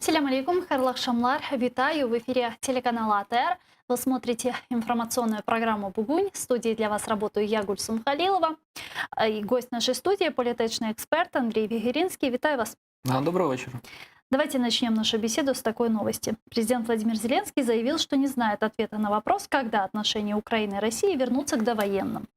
Салям алейкум, хайрлах шамлар. Витаю в эфире телеканала АТР. Вы смотрите информационную программу «Бугунь». В студии для вас работаю я, Гульсум Халилова. И гость нашей студии — политичный эксперт Андрей Вегеринский. Витаю вас. Доброго вечера. Давайте начнем нашу беседу с такой новости. Президент Владимир Зеленский заявил, что не знает ответа на вопрос, когда отношения Украины и России вернутся к довоенным.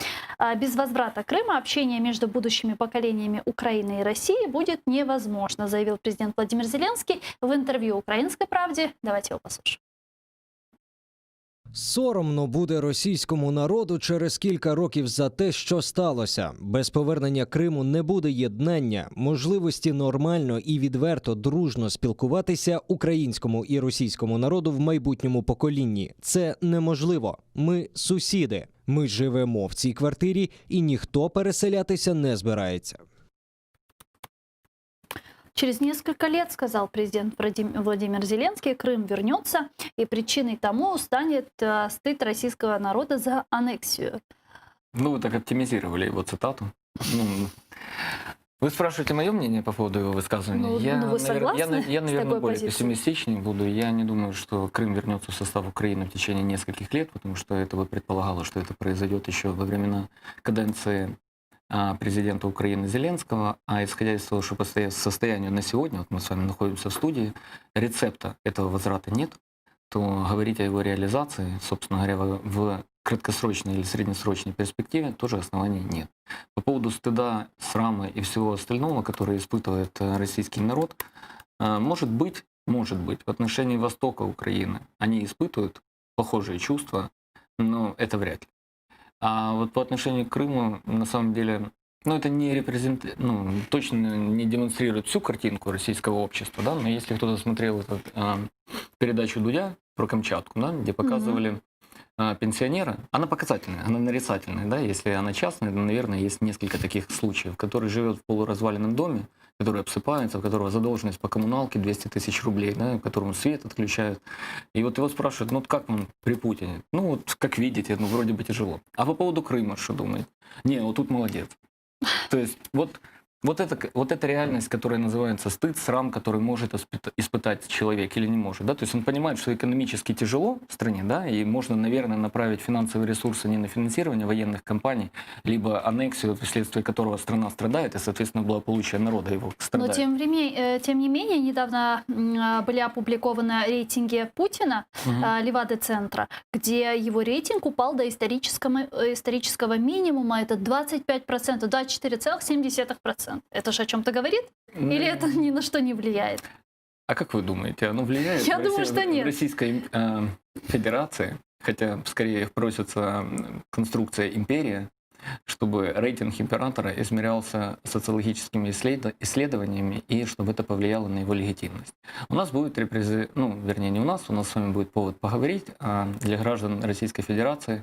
Без возврата Крыма общение между будущими поколениями Украины и России будет невозможно, заявил президент Владимир Зеленский в интервью «Украинской правде». Давайте его послушаем. Соромно буде російському народу через кілька років за те, що сталося. Без повернення Криму не буде єднання, можливості нормально і відверто дружно спілкуватися українському і російському народу в майбутньому поколінні. Це неможливо. Ми сусіди. Ми живемо в цій квартирі і ніхто переселятися не збирається. Через несколько лет, сказал президент Владимир Зеленский, Крым вернется, и причиной тому станет стыд российского народа за аннексию. Вы так оптимизировали его цитату. Вы спрашиваете мое мнение по поводу его высказывания? Вы согласны я, наверное, более позицией? пессимистичнее буду. Я не думаю, что Крым вернется в состав Украины в течение нескольких лет, потому что это бы предполагало, что это произойдет еще во времена каденции президента Украины Зеленского, а исходя из того, что по состоянию на сегодня, вот мы с вами находимся в студии, рецепта этого возврата нет, то говорить о его реализации, собственно говоря, в краткосрочной или среднесрочной перспективе тоже оснований нет. По поводу стыда, срама и всего остального, которое испытывает российский народ, может быть, в отношении Востока Украины они испытывают похожие чувства, но это вряд ли. А вот по отношению к Крыму, на самом деле, это не точно не демонстрирует всю картинку российского общества, да, но если кто-то смотрел передачу Дудя про Камчатку, да, где показывали пенсионера, она показательная, она нарицательная, да, если она частная, то, наверное, есть несколько таких случаев, который живет в полуразваленном доме, который обсыпается, у которого задолженность по коммуналке 200 тысяч рублей, да, которому свет отключают. И вот его спрашивают, как вам при Путине? Как видите, вроде бы тяжело. А по поводу Крыма что думаете? Вот тут молодец. То есть вот эта реальность, которая называется стыд, срам, который может испытать человек или не может. Да? То есть он понимает, что экономически тяжело в стране, да, и можно, наверное, направить финансовые ресурсы не на финансирование военных кампаний, либо аннексию, вследствие которого страна страдает, и, соответственно, благополучие народа его страдает. Но тем не менее, недавно были опубликованы рейтинги Путина, Левада-центра, где его рейтинг упал до исторического минимума, это 25%, 24,7%. Это же о чем-то говорит? Или это ни на что не влияет? А как вы думаете, оно влияет? Я думаю, что нет. В Российской Федерации, хотя скорее просится конструкция империя, чтобы рейтинг императора измерялся социологическими исследованиями и чтобы это повлияло на его легитимность. У нас будет вернее не у нас с вами будет повод поговорить, для граждан Российской Федерации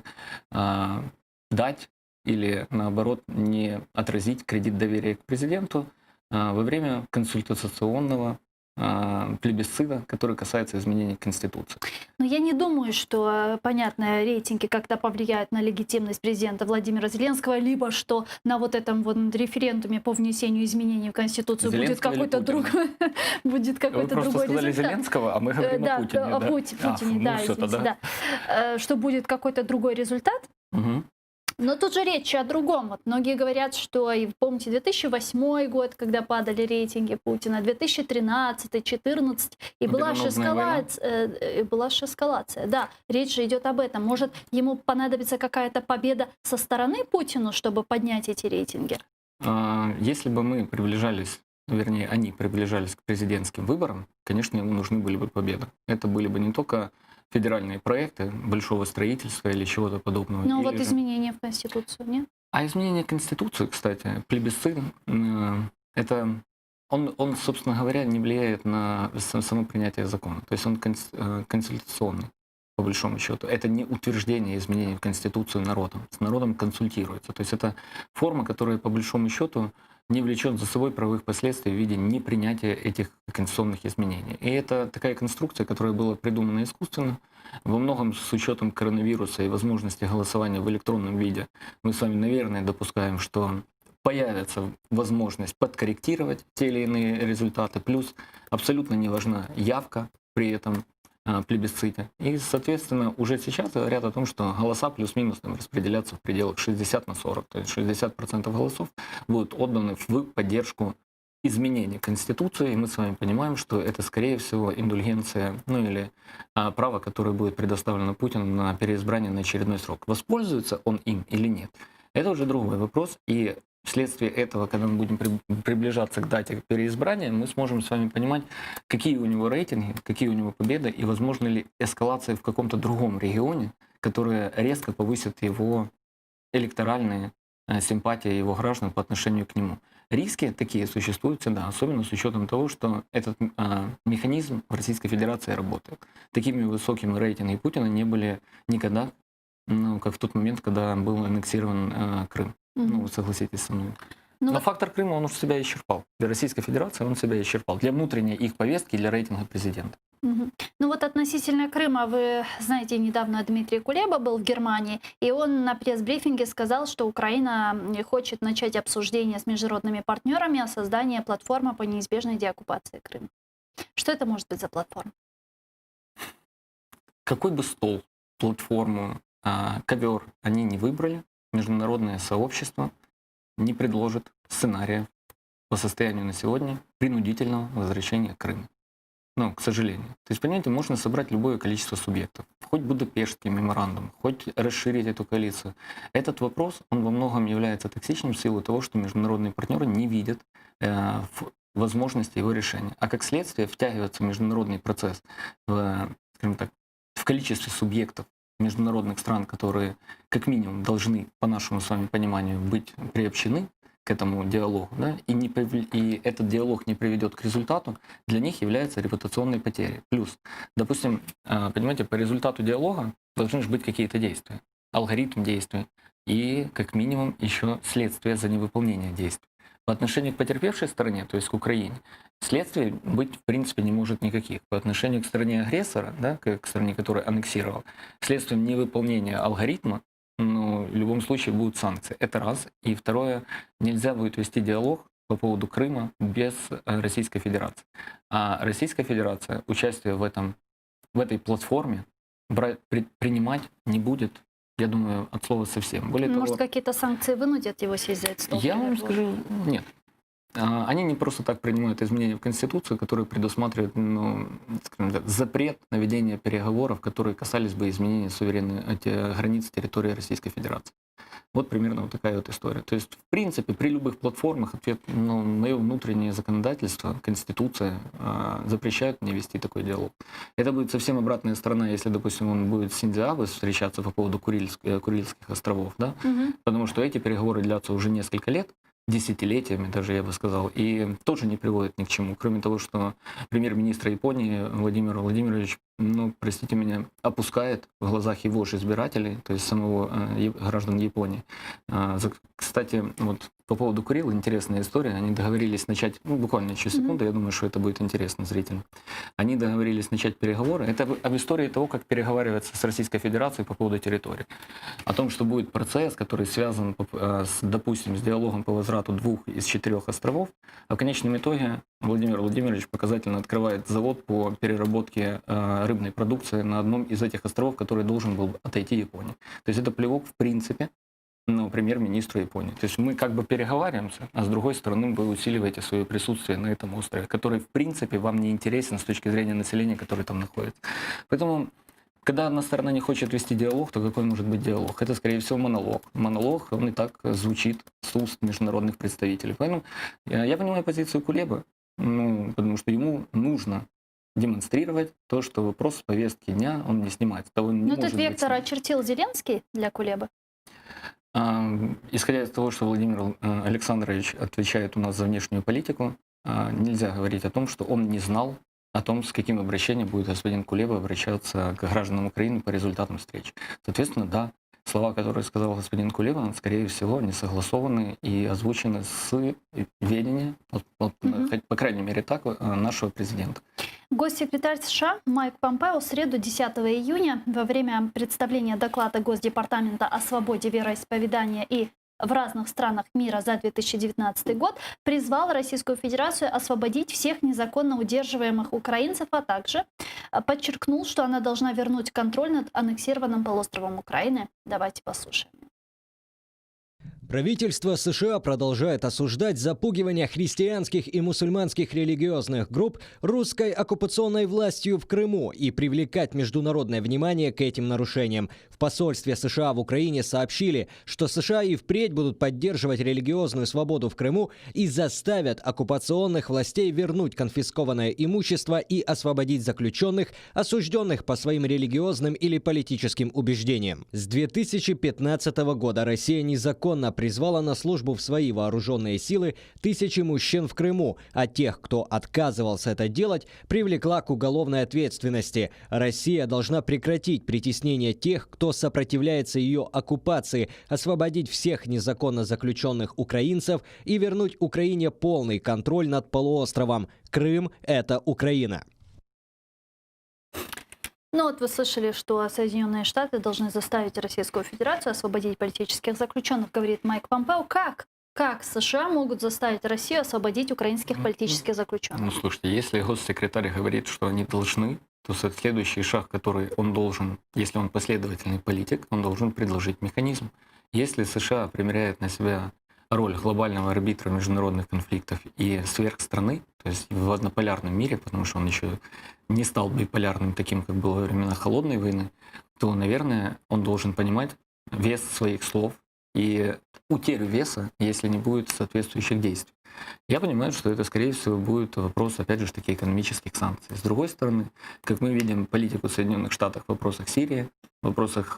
дать или, наоборот, не отразить кредит доверия к президенту во время консультационного плебисцита, который касается изменений Конституции. Но я не думаю, что, понятно, рейтинги как-то повлияют на легитимность президента Владимира Зеленского, либо что на вот этом референдуме по внесению изменений в Конституцию будет какой-то другой Вы просто сказали результат. Зеленского, а мы говорим о Путине. Да, о Путине, да, извините, да. Что будет какой-то другой результат. Но тут же речь о другом. Вот многие говорят, что, и помните, 2008 год, когда падали рейтинги Путина, 2013, 2014, и была же эскалация. Да, речь же идет об этом. Может, ему понадобится какая-то победа со стороны Путина, чтобы поднять эти рейтинги? Если бы мы приближались, вернее, они приближались к президентским выборам, конечно, ему нужны были бы победы. Это были бы не только федеральные проекты большого строительства или чего-то подобного. Ну вот изменения в Конституцию, нет? А изменение Конституции, кстати, плебисцит, это он, собственно говоря, не влияет на само принятие закона. То есть он консультационный, по большому счету. Это не утверждение изменений в Конституцию народом. С народом консультируется. То есть это форма, которая, по большому счету, не влечет за собой правовых последствий в виде непринятия этих конституционных изменений. И это такая конструкция, которая была придумана искусственно, во многом с учетом коронавируса и возможности голосования в электронном виде. Мы с вами, наверное, допускаем, что появится возможность подкорректировать те или иные результаты, плюс абсолютно не важна явка при этом плебисците. И, соответственно, уже сейчас говорят о том, что голоса плюс-минус там распределятся в пределах 60/40, то есть 60% голосов будут отданы в поддержку изменения Конституции, и мы с вами понимаем, что это, скорее всего, индульгенция, ну или право, которое будет предоставлено Путину на переизбрание на очередной срок. Воспользуется он им или нет? Это уже другой вопрос, и вследствие этого, когда мы будем приближаться к дате переизбрания, мы сможем с вами понимать, какие у него рейтинги, какие у него победы, и возможно ли эскалация в каком-то другом регионе, которая резко повысит его электоральные симпатии его граждан по отношению к нему. Риски такие существуют всегда, особенно с учетом того, что этот механизм в Российской Федерации работает. Такими высокими рейтинги Путина не были никогда, ну, как в тот момент, когда был аннексирован Крым. Ну, вы согласитесь со мной. Ну, Но вот, фактор Крыма, он уже себя исчерпал. Для Российской Федерации он себя исчерпал. Для внутренней их повестки, для рейтинга президента. ну вот относительно Крыма, вы знаете, недавно Дмитрий Кулеба был в Германии, и он на пресс-брифинге сказал, что Украина хочет начать обсуждение с международными партнерами о создании платформы по неизбежной деоккупации Крыма. Что это может быть за платформа? Какой бы стол, платформу, ковер они не выбрали, международное сообщество не предложит сценария по состоянию на сегодня принудительного возвращения Крыма. Ну, к сожалению. То есть, понимаете, можно собрать любое количество субъектов, хоть Будапештский меморандум, хоть расширить эту коалицию. Этот вопрос, он во многом является токсичным в силу того, что международные партнеры не видят возможности его решения. А как следствие втягивается в международный процесс скажем так, в количестве субъектов международных стран, которые как минимум должны, по нашему с вами пониманию, быть приобщены к этому диалогу, да, и этот диалог не приведет к результату, для них является репутационной потерей. Плюс, допустим, понимаете, по результату диалога должны же быть какие-то действия, алгоритм действий и как минимум еще следствие за невыполнение действий. По отношению к потерпевшей стороне, то есть к Украине, следствий быть в принципе не может никаких. По отношению к стороне агрессора, да, к стороне, которая аннексировала, следствием невыполнения алгоритма, ну, в любом случае будут санкции. Это раз. И второе, нельзя будет вести диалог по поводу Крыма без Российской Федерации. А Российская Федерация участие в этой платформе принимать не будет, я думаю, от слова совсем. Более Может, того, какие-то санкции вынудят его сесть за этот стол? я вам переговоров? скажу, нет. Они не просто так принимают изменения в Конституцию, которые предусматривают, ну, скажем так, запрет на ведение переговоров, которые касались бы изменения границ территории Российской Федерации. Вот примерно вот такая вот история. То есть, в принципе, при любых платформах ответ, ну, мое внутреннее законодательство, Конституция запрещает мне вести такой диалог. Это будет совсем обратная сторона, если, допустим, он будет с Синдзиабе встречаться по поводу Курильских островов, да? Потому что эти переговоры длятся уже несколько лет, десятилетиями даже, я бы сказал, и тоже не приводит ни к чему. Кроме того, что премьер-министр Японии Владимир Владимирович, ну, простите меня, опускает в глазах его же избирателей, то есть самого граждан Японии. Кстати, вот по поводу Курил интересная история. Они договорились начать, ну, буквально еще секунду, я думаю, что это будет интересно зрителям. Они договорились начать переговоры. Это об истории того, как переговариваться с Российской Федерацией по поводу территории. О том, что будет процесс, который связан, допустим, с диалогом по возврату 2 из 4 островов. А в конечном итоге Владимир Владимирович показательно открывает завод по переработке рыбной продукции на одном из этих островов, который должен был отойти Японии. То есть это плевок в принципе, ну, премьер-министру Японии. То есть мы как бы переговариваемся, а с другой стороны вы усиливаете свое присутствие на этом острове, который в принципе вам не интересен с точки зрения населения, которое там находится. Поэтому, когда одна сторона не хочет вести диалог, то какой может быть диалог? Это, скорее всего, монолог. Монолог, он и так звучит с уст международных представителей. Поэтому я понимаю позицию Кулебы, ну, потому что ему нужно демонстрировать то, что вопрос с повестки дня он не снимает. Ну, этот вектор очертил Зеленский для Кулебы? Исходя из того, что Владимир Александрович отвечает у нас за внешнюю политику, нельзя говорить о том, что он не знал о том, с каким обращением будет господин Кулеба обращаться к гражданам Украины по результатам встречи. Соответственно, да, слова, которые сказал господин Кулеба, скорее всего, не согласованы и озвучены с ведения, по крайней мере так, нашего президента. Госсекретарь США Майк Помпео в среду 10 июня во время представления доклада Госдепартамента о свободе вероисповедания и в разных странах мира за 2019 год призвал Российскую Федерацию освободить всех незаконно удерживаемых украинцев, а также подчеркнул, что она должна вернуть контроль над аннексированным полуостровом Украины. Давайте послушаем. Правительство США продолжает осуждать запугивание христианских и мусульманских религиозных групп русской оккупационной властью в Крыму и привлекать международное внимание к этим нарушениям. В посольстве США в Украине сообщили, что США и впредь будут поддерживать религиозную свободу в Крыму и заставят оккупационных властей вернуть конфискованное имущество и освободить заключенных, осужденных по своим религиозным или политическим убеждениям. С 2015 года Россия незаконно призвала на службу в свои вооруженные силы тысячи мужчин в Крыму, а тех, кто отказывался это делать, привлекла к уголовной ответственности. Россия должна прекратить притеснение тех, кто сопротивляется ее оккупации, освободить всех незаконно заключенных украинцев и вернуть Украине полный контроль над полуостровом. Крым – это Украина. Ну вот вы слышали, что Соединенные Штаты должны заставить Российскую Федерацию освободить политических заключенных, говорит Майк Помпео. Как? Как США могут заставить Россию освободить украинских политических заключенных? Ну, слушайте, если госсекретарь говорит, что они должны, то следующий шаг, который он должен, если он последовательный политик, он должен предложить механизм. Если США примеряет на себя роль глобального арбитра международных конфликтов и сверхстраны, то есть в однополярном мире, потому что он еще не стал биполярным таким, как было во времена Холодной войны, то, наверное, он должен понимать вес своих слов и утерю веса, если не будет соответствующих действий. Я понимаю, что это, скорее всего, будет вопрос, опять же, таких экономических санкций. С другой стороны, как мы видим политику Соединенных Штатов в вопросах Сирии, в вопросах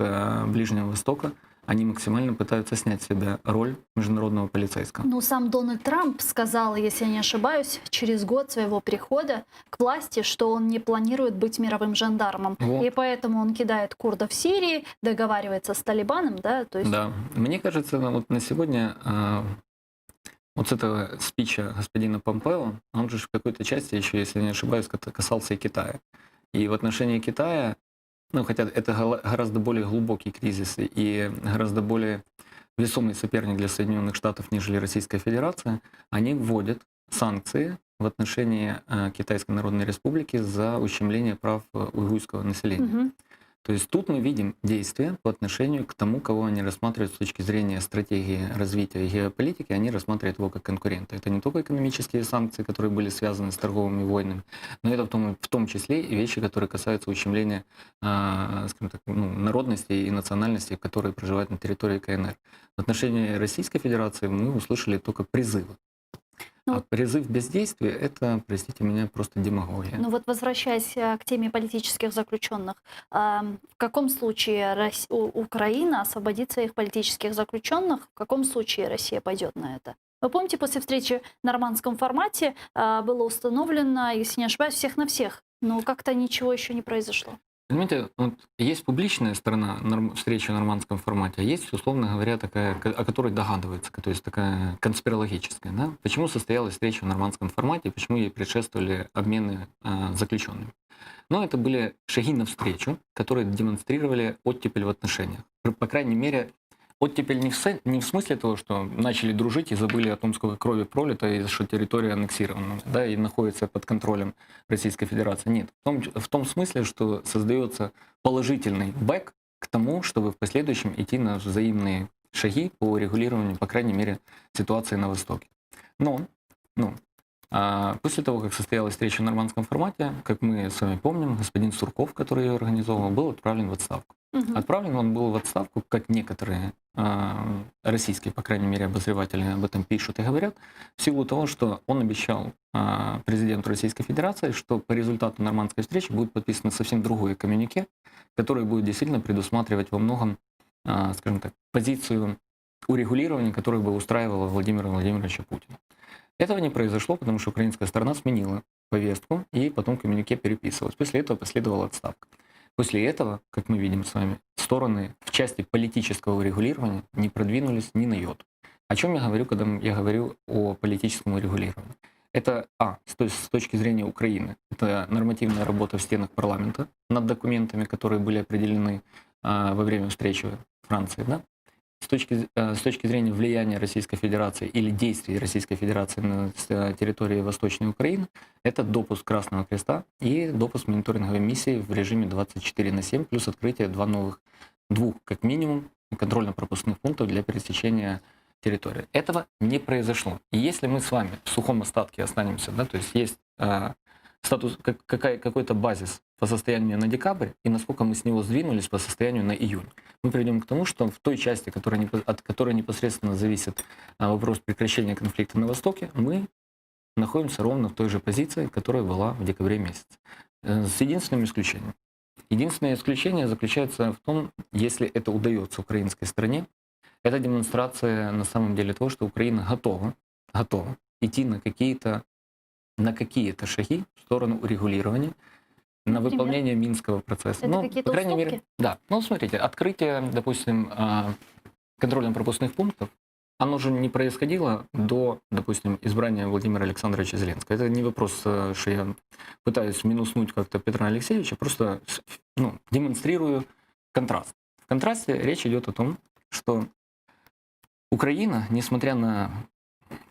Ближнего Востока, они максимально пытаются снять с себя роль международного полицейского. Ну, сам Дональд Трамп сказал, если я не ошибаюсь, через год своего прихода к власти, что он не планирует быть мировым жандармом. Вот. И поэтому он кидает курдов в Сирии, договаривается с Талибаном, да? То есть... Да, мне кажется, вот на сегодня вот с этого спича господина Помпео, он же в какой-то части еще, если я не ошибаюсь, касался и Китая. И в отношении Китая, ну, хотя это гораздо более глубокий кризис и гораздо более весомый соперник для Соединенных Штатов, нежели Российская Федерация, они вводят санкции в отношении Китайской Народной Республики за ущемление прав уйгурского населения. Мгм. То есть тут мы видим действия по отношению к тому, кого они рассматривают с точки зрения стратегии развития и геополитики, они рассматривают его как конкурента. Это не только экономические санкции, которые были связаны с торговыми войнами, но это в том числе и вещи, которые касаются ущемления скажем так, народностей и национальностей, которые проживают на территории КНР. В отношении Российской Федерации мы услышали только призывы. Ну, А призыв бездействия – это, простите меня, просто демагогия. Ну вот возвращаясь к теме политических заключенных, в каком случае Украина освободит своих политических заключенных, в каком случае Россия пойдет на это? Вы помните, после встречи в нормандском формате было установлено, если не ошибаюсь, всех на всех, но как-то ничего еще не произошло. Понимаете, вот есть публичная сторона встречи в нормандском формате, а есть, условно говоря, такая, о которой догадывается, то есть такая конспирологическая. Да? Почему состоялась встреча в нормандском формате, почему ей предшествовали обмены заключенными? Но это были шаги навстречу, которые демонстрировали оттепель в отношениях. По крайней мере, оттепель не в смысле того, что начали дружить и забыли о том, сколько крови пролито, и что территория аннексирована, да, и находится под контролем Российской Федерации. Нет. В том смысле, что создается положительный бэк к тому, чтобы в последующем идти на взаимные шаги по урегулированию, по крайней мере, ситуации на Востоке. Но после того, как состоялась встреча в нормандском формате, как мы с вами помним, господин Сурков, который ее организовал, был отправлен в отставку. Мгм. Отправлен он был в отставку, как некоторые российские, по крайней мере, обозреватели об этом пишут и говорят, в силу того, что он обещал президенту Российской Федерации, что по результату нормандской встречи будет подписано совсем другое коммюнике, которое будет действительно предусматривать во многом, скажем так, позицию урегулирования, которая бы устраивала Владимира Владимировича Путина. Этого не произошло, потому что украинская сторона сменила повестку, и потом коммюнике переписывалось. После этого последовала отставка. После этого, как мы видим с вами, стороны в части политического урегулирования не продвинулись ни на йоту. О чем я говорю, когда я говорю о политическом урегулировании? Это, с точки зрения Украины, это нормативная работа в стенах парламента над документами, которые были определены во время встречи в Франции, да? с точки зрения влияния Российской Федерации или действий Российской Федерации на территории Восточной Украины, это допуск Красного Креста и допуск мониторинговой миссии в режиме 24/7, плюс открытие двух, как минимум, контрольно-пропускных пунктов для пересечения территории. Этого не произошло. И если мы с вами в сухом остатке останемся, да, то есть есть статус, какой-то базис по состоянию на декабрь, и насколько мы с него сдвинулись по состоянию на июнь, мы придем к тому, что в той части, от которой непосредственно зависит вопрос прекращения конфликта на Востоке, мы находимся ровно в той же позиции, которая была в декабре месяце. С единственным исключением. Единственное исключение заключается в том, если это удается украинской стране, это демонстрация на самом деле того, что Украина готова идти на какие-то шаги в сторону урегулирования, на Например? выполнение Минского процесса. Это какие-то по крайней мере, уступки? да. Ну, смотрите, открытие, допустим, контрольно-пропускных пунктов, оно же не происходило до, допустим, избрания Владимира Александровича Зеленского. Это не вопрос, что я пытаюсь минуснуть как-то Петра Алексеевича, просто демонстрирую контраст. В контрасте речь идет о том, что Украина, несмотря на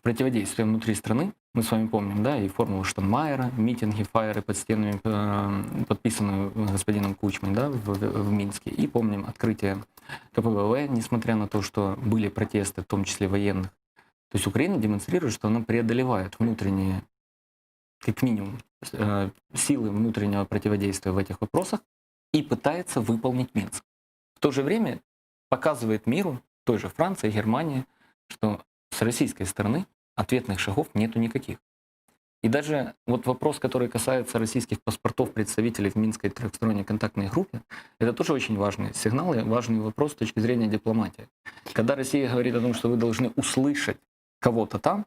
противодействие внутри страны, мы с вами помним, да, и формулу Штайнмайера, митинги, фаеры под стенами, подписанные господином Кучмой, да, в Минске, и помним открытие КПВВ, несмотря на то, что были протесты, в том числе военных. То есть Украина демонстрирует, что она преодолевает внутренние, как минимум, силы внутреннего противодействия в этих вопросах и пытается выполнить Минск. В то же время показывает миру, той же Франции, Германии, что с российской стороны ответных шагов нету никаких. И даже вот вопрос, который касается российских паспортов представителей в Минской трехсторонней контактной группе, это тоже очень важный сигнал и важный вопрос с точки зрения дипломатии. Когда Россия говорит о том, что вы должны услышать кого-то там,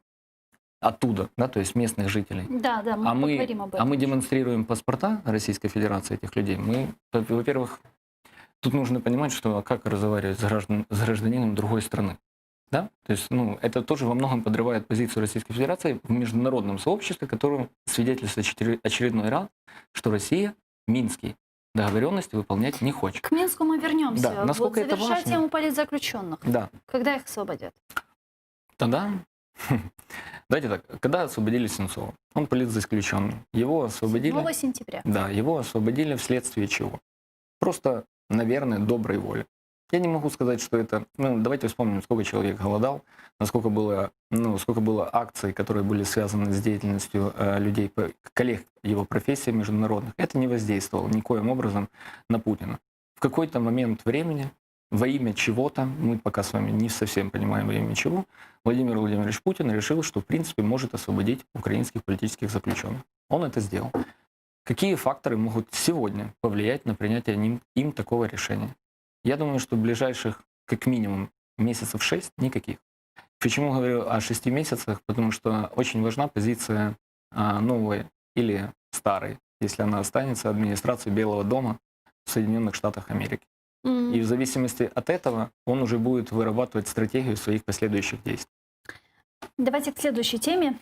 оттуда, да, то есть местных жителей, Да, мы поговорим об этом. мы демонстрируем паспорта Российской Федерации этих людей, во-первых, тут нужно понимать, что как разговаривать с гражданином другой страны. Да? То есть, это тоже во многом подрывает позицию Российской Федерации в международном сообществе, которое свидетельствует очередной раз, что Россия Минские договоренности выполнять не хочет. К Минску мы вернемся. Да, насколько это завершая важно. тему политзаключенных. Да. Когда их освободят? Тогда, давайте так, когда освободили Сенцова, он политзаключенный, его освободили... 7 сентября. Да, его освободили вследствие чего? Просто, наверное, доброй воли. Я не могу сказать, что это... давайте вспомним, сколько человек голодал, сколько было акций, которые были связаны с деятельностью людей, коллег его профессии международных. Это не воздействовало никоим образом на Путина. В какой-то момент времени, во имя чего-то, мы пока с вами не совсем понимаем во имя чего, Владимир Владимирович Путин решил, что в принципе может освободить украинских политических заключенных. Он это сделал. Какие факторы могут сегодня повлиять на принятие им такого решения? Я думаю, что в ближайших, как минимум, месяцев 6 никаких. Почему говорю о 6 месяцах? Потому что очень важна позиция новой или старой, если она останется, администрации Белого дома в Соединенных Штатах Америки. И в зависимости от этого он уже будет вырабатывать стратегию своих последующих действий. Давайте к следующей теме.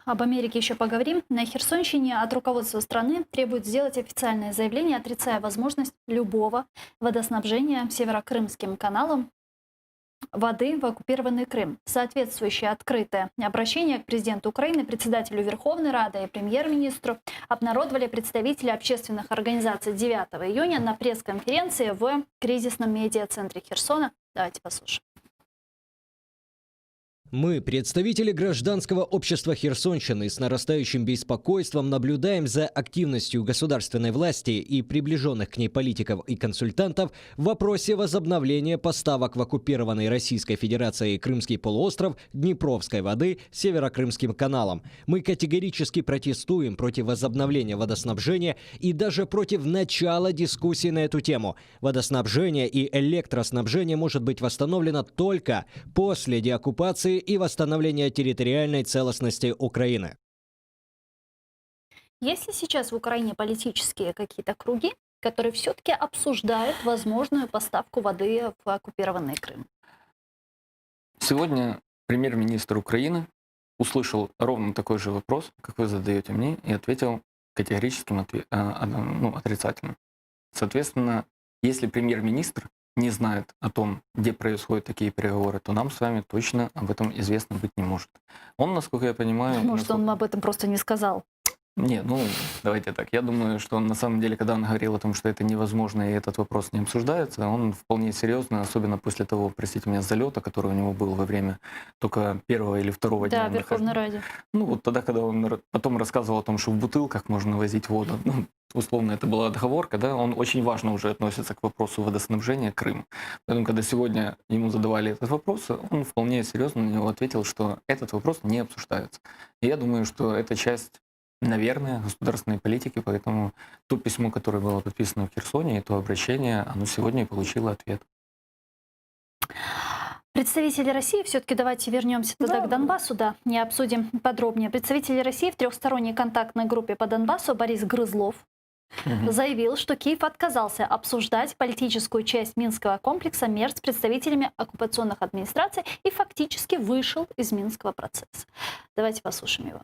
Об Америке еще поговорим. На Херсонщине от руководства страны требуют сделать официальное заявление, отрицая возможность любого водоснабжения Северокрымским каналом воды в оккупированный Крым. Соответствующее открытое обращение к президенту Украины, председателю Верховной Рады и премьер-министру обнародовали представители общественных организаций 9 июня на пресс-конференции в кризисном медиа-центре Херсона. Давайте послушаем. Мы, представители гражданского общества Херсонщины, с нарастающим беспокойством наблюдаем за активностью государственной власти и приближенных к ней политиков и консультантов в вопросе возобновления поставок в оккупированной Российской Федерацией Крымский полуостров Днепровской воды Северокрымским каналом. Мы категорически протестуем против возобновления водоснабжения и даже против начала дискуссии на эту тему. Водоснабжение и электроснабжение может быть восстановлено только после деоккупации и восстановления территориальной целостности Украины. Есть ли сейчас в Украине политические какие-то круги, которые все-таки обсуждают возможную поставку воды в оккупированный Крым? Сегодня премьер-министр Украины услышал ровно такой же вопрос, как вы задаете мне, и ответил категорическим отрицательным. Соответственно, если премьер-министр не знает о том, где происходят такие переговоры, то нам с вами точно об этом известно быть не может. Он, насколько я понимаю... Может, он об этом просто не сказал. Не, ну, давайте так. Я думаю, что на самом деле, когда он говорил о том, что это невозможно и этот вопрос не обсуждается, он вполне серьезно, особенно после того, простите меня, залета, который у него был во время только первого или второго Да, дня. в Верховной Раде. Ну, вот тогда, когда он потом рассказывал о том, что в бутылках можно возить воду, ну, условно, это была отговорка, да, он очень важно уже относится к вопросу водоснабжения Крыма. Поэтому, когда сегодня ему задавали этот вопрос, он вполне серьезно на него ответил, что этот вопрос не обсуждается. И я думаю, что это часть, наверное, государственной политики, поэтому то письмо, которое было подписано в Херсоне, и то обращение, оно сегодня и получило ответ. Представители России, все-таки давайте вернемся тогда к Донбассу, да, не обсудим подробнее. Представитель России в трехсторонней контактной группе по Донбассу Борис Грызлов заявил, что Киев отказался обсуждать политическую часть Минского комплекса мер с представителями оккупационных администраций и фактически вышел из Минского процесса. Давайте послушаем его.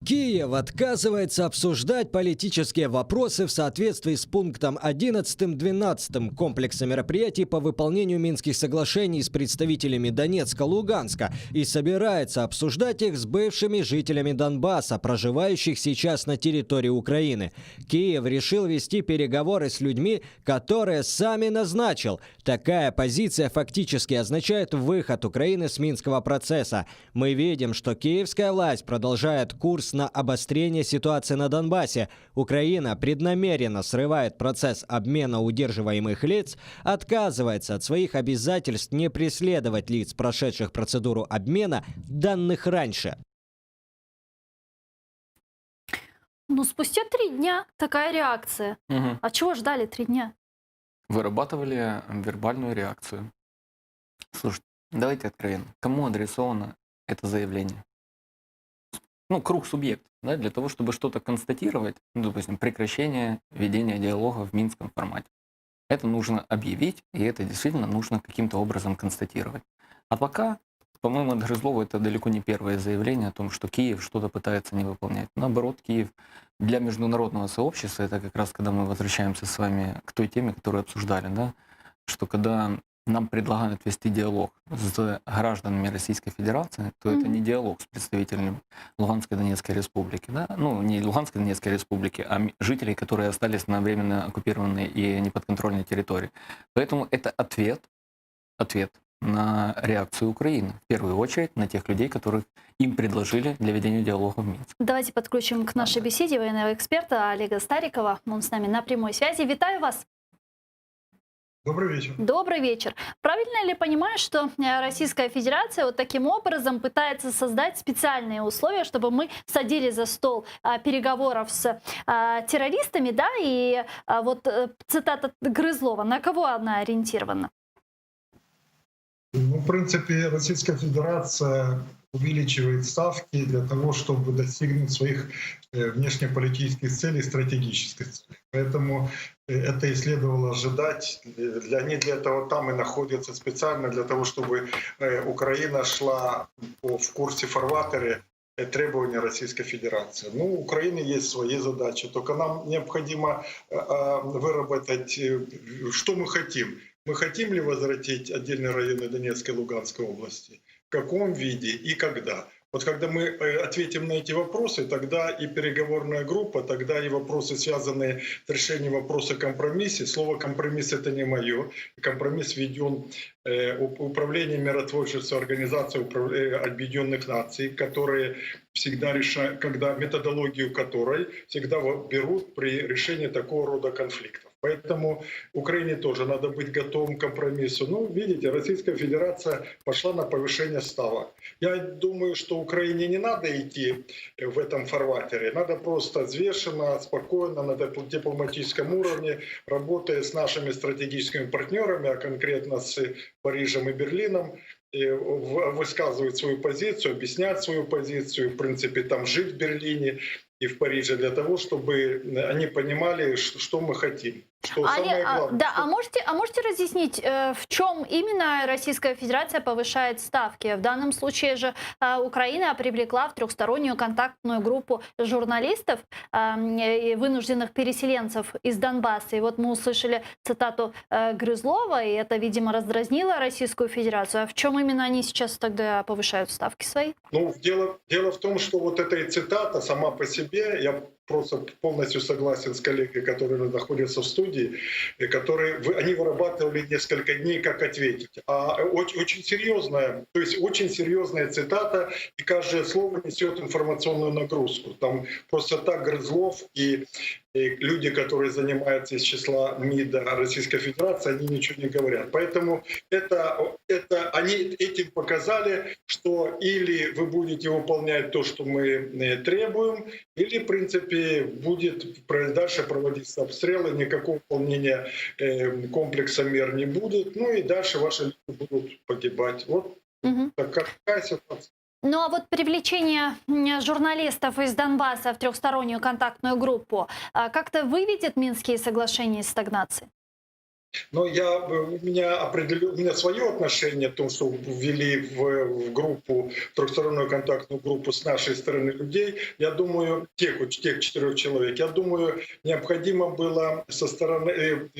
Киев отказывается обсуждать политические вопросы в соответствии с пунктом 11-12 комплекса мероприятий по выполнению Минских соглашений с представителями Донецка, Луганска и собирается обсуждать их с бывшими жителями Донбасса, проживающих сейчас на территории Украины. Киев решил вести переговоры с людьми, которые сами назначил. Такая позиция фактически означает выход Украины с Минского процесса. Мы видим, что киевская власть продолжает курс на обострение ситуации на Донбассе. Украина преднамеренно срывает процесс обмена удерживаемых лиц, отказывается от своих обязательств не преследовать лиц, прошедших процедуру обмена, данных раньше. Ну, спустя 3 дня такая реакция. А чего ждали 3 дня? Вырабатывали вербальную реакцию. Слушайте, давайте откровенно. Кому адресовано это заявление? Ну, круг субъектов, да, для того, чтобы что-то констатировать, ну, допустим, прекращение ведения диалога в минском формате. Это нужно объявить, и это действительно нужно каким-то образом констатировать. А пока, по-моему, от Грызлова это далеко не первое заявление о том, что Киев что-то пытается не выполнять. Наоборот, Киев для международного сообщества, это как раз когда мы возвращаемся с вами к той теме, которую обсуждали, да, что когда нам предлагают вести диалог с гражданами Российской Федерации, то это не диалог с представителями Луганской Донецкой Республики, да? Ну, не Луганской Донецкой Республики, а жителей, которые остались на временно оккупированной и неподконтрольной территории. Поэтому это ответ на реакцию Украины, в первую очередь на тех людей, которых им предложили для ведения диалога в Минске. Давайте подключим к нашей беседе военного эксперта Олега Старикова. Он с нами на прямой связи. Витаю вас! Добрый вечер. Добрый вечер. Правильно ли понимаю, что Российская Федерация вот таким образом пытается создать специальные условия, чтобы мы садились за стол переговоров с террористами, да, и вот цитата Грызлова, на кого она ориентирована? Ну, в принципе, Российская Федерация увеличивает ставки для того, чтобы достигнуть своих внешнеполитических целей, стратегических целей. Поэтому это и следовало ожидать. Они для этого там и находятся специально, для того, чтобы Украина шла в курсе фарватере требования Российской Федерации. Ну, у Украины есть свои задачи, только нам необходимо выработать, что мы хотим. Мы хотим ли возвратить отдельные районы Донецкой и Луганской области? В каком виде и когда? Вот когда мы ответим на эти вопросы, тогда и переговорная группа, тогда и вопросы, связанные с решением вопроса о компромиссе. Слово «компромисс» — это не мое. Компромисс введен Управлением миротворчества Организации Объединенных Наций, которые всегда решают, когда методологию которой всегда берут при решении такого рода конфликтов. Поэтому Украине тоже надо быть готовым к компромиссу. Ну, видите, Российская Федерация пошла на повышение ставок. Я думаю, что Украине не надо идти в этом фарватере. Надо просто взвешенно, спокойно, на дипломатическом уровне, работая с нашими стратегическими партнерами, а конкретно с Парижем и Берлином, высказывать свою позицию, объяснять свою позицию, в принципе, там жить в Берлине и в Париже для того, чтобы они понимали, что мы хотим. Что самое главное. Да, что- а можете разъяснить, в чем именно Российская Федерация повышает ставки? В данном случае же Украина привлекла в трехстороннюю контактную группу журналистов, и вынужденных переселенцев из Донбасса. И вот мы услышали цитату Грызлова, и это, видимо, раздразнило Российскую Федерацию. А в чем именно они сейчас тогда повышают ставки свои? Ну, дело в том, что вот эта и цитата сама по себе, я просто полностью согласен с коллегой, которые находятся в студии, они вырабатывали несколько дней, как ответить. А очень серьезная, то есть очень серьезная цитата, и каждое слово несет информационную нагрузку. Там просто так Грызлов и люди, которые занимаются из числа МИДа Российской Федерации, они ничего не говорят. Поэтому они этим показали, что или вы будете выполнять то, что мы требуем, или, в принципе, будет дальше проводиться обстрелы, никакого выполнения комплекса мер не будет, ну и дальше ваши люди будут погибать. Вот такая ситуация. Ну а вот привлечение журналистов из Донбасса в трехстороннюю контактную группу как-то выведет Минские соглашения из стагнации? Но у меня свое отношение о том, что ввели в группу, в трехстороннюю контактную группу с нашей стороны людей. Я думаю, тех 4 человек, я думаю, необходимо было со стороны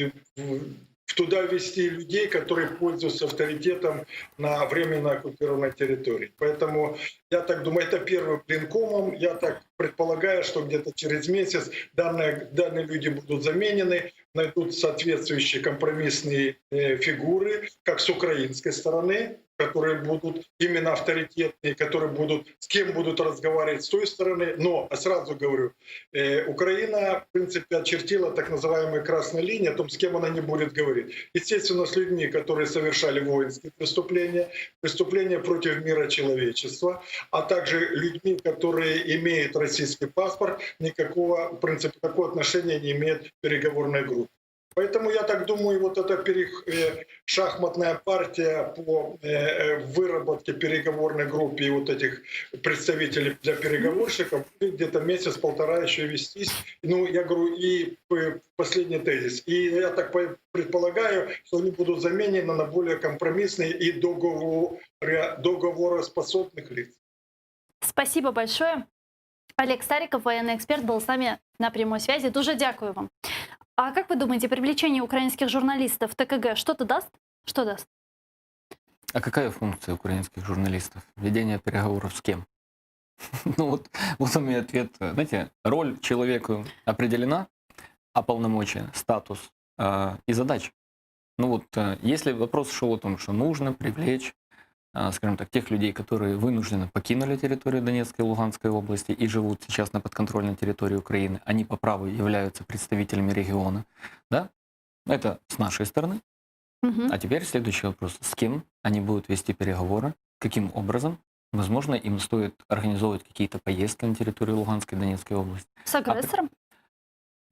туда ввести людей, которые пользуются авторитетом на временно оккупированной территории. Поэтому я так думаю, это первым блинкомом. Я так предполагаю, что где-то через месяц данные люди будут заменены, найдут соответствующие компромиссные фигуры, как с украинской стороны, которые будут именно авторитетные, с кем будут разговаривать с той стороны. Но, сразу говорю, Украина, в принципе, очертила так называемые красные линии о том, с кем она не будет говорить. Естественно, с людьми, которые совершали воинские преступления против мира человечества, а также людьми, которые имеют российский паспорт, никакого, в принципе, такого отношения не имеют к переговорной группе. Поэтому я так думаю, вот эта шахматная партия по выработке переговорной группы и вот этих представителей для переговорщиков будет где-то месяц-полтора еще вестись. Ну, я говорю, и последний тезис. И я так предполагаю, что они будут заменены на более компромиссные и договороспособных лиц. Спасибо большое. Олег Стариков, военный эксперт, был с нами на прямой связи. Дуже дякую вам. А как вы думаете, привлечение украинских журналистов в ТКГ что-то даст? Что даст? А какая функция украинских журналистов? Ведение переговоров с кем? Ну вот у меня ответ. Знаете, роль человеку определена, а полномочия, статус и задачи. Ну вот если вопрос шел о том, что нужно привлечь, скажем так, тех людей, которые вынужденно покинули территорию Донецкой и Луганской области и живут сейчас на подконтрольной территории Украины, они по праву являются представителями региона, да? Это с нашей стороны. А теперь следующий вопрос. С кем они будут вести переговоры? Каким образом? Возможно, им стоит организовывать какие-то поездки на территорию Луганской и Донецкой области. С агрессором?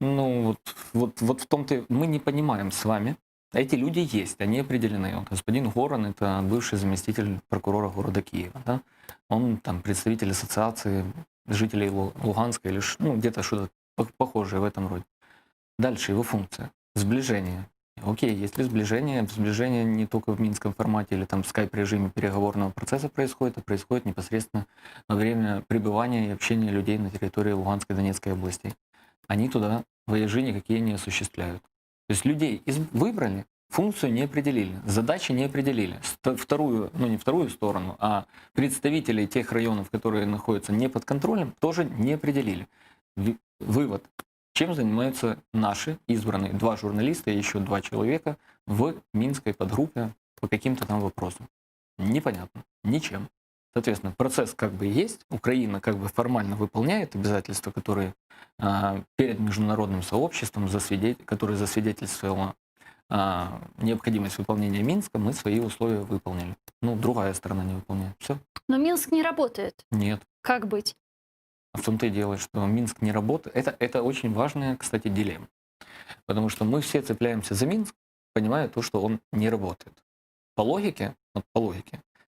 Ну, вот в том-то мы не понимаем с вами. Эти люди есть, они определены. Вот господин Горан – это бывший заместитель прокурора города Киева. Да? Он там представитель ассоциации жителей Луганска или где-то что-то похожее в этом роде. Дальше его функция – сближение. Окей, если сближение не только в минском формате или там в скайп-режиме переговорного процесса происходит, а происходит непосредственно во время пребывания и общения людей на территории Луганской и Донецкой областей. Они туда вояжи никакие не осуществляют. То есть людей выбрали, функцию не определили, задачи не определили. Вторую, не вторую сторону, а представителей тех районов, которые находятся не под контролем, тоже не определили. Вывод. Чем занимаются наши избранные 2 журналиста и еще 2 человека в Минской подгруппе по каким-то там вопросам? Непонятно. Ничем. Соответственно, процесс как бы есть, Украина как бы формально выполняет обязательства, которые перед международным сообществом, которое засвидетельствовало необходимость выполнения Минска, мы свои условия выполнили. Ну, другая сторона не выполняет. Все. Но Минск не работает. Нет. Как быть? В том-то и дело, что Минск не работает. Это очень важная, кстати, дилемма. Потому что мы все цепляемся за Минск, понимая то, что он не работает. По логике,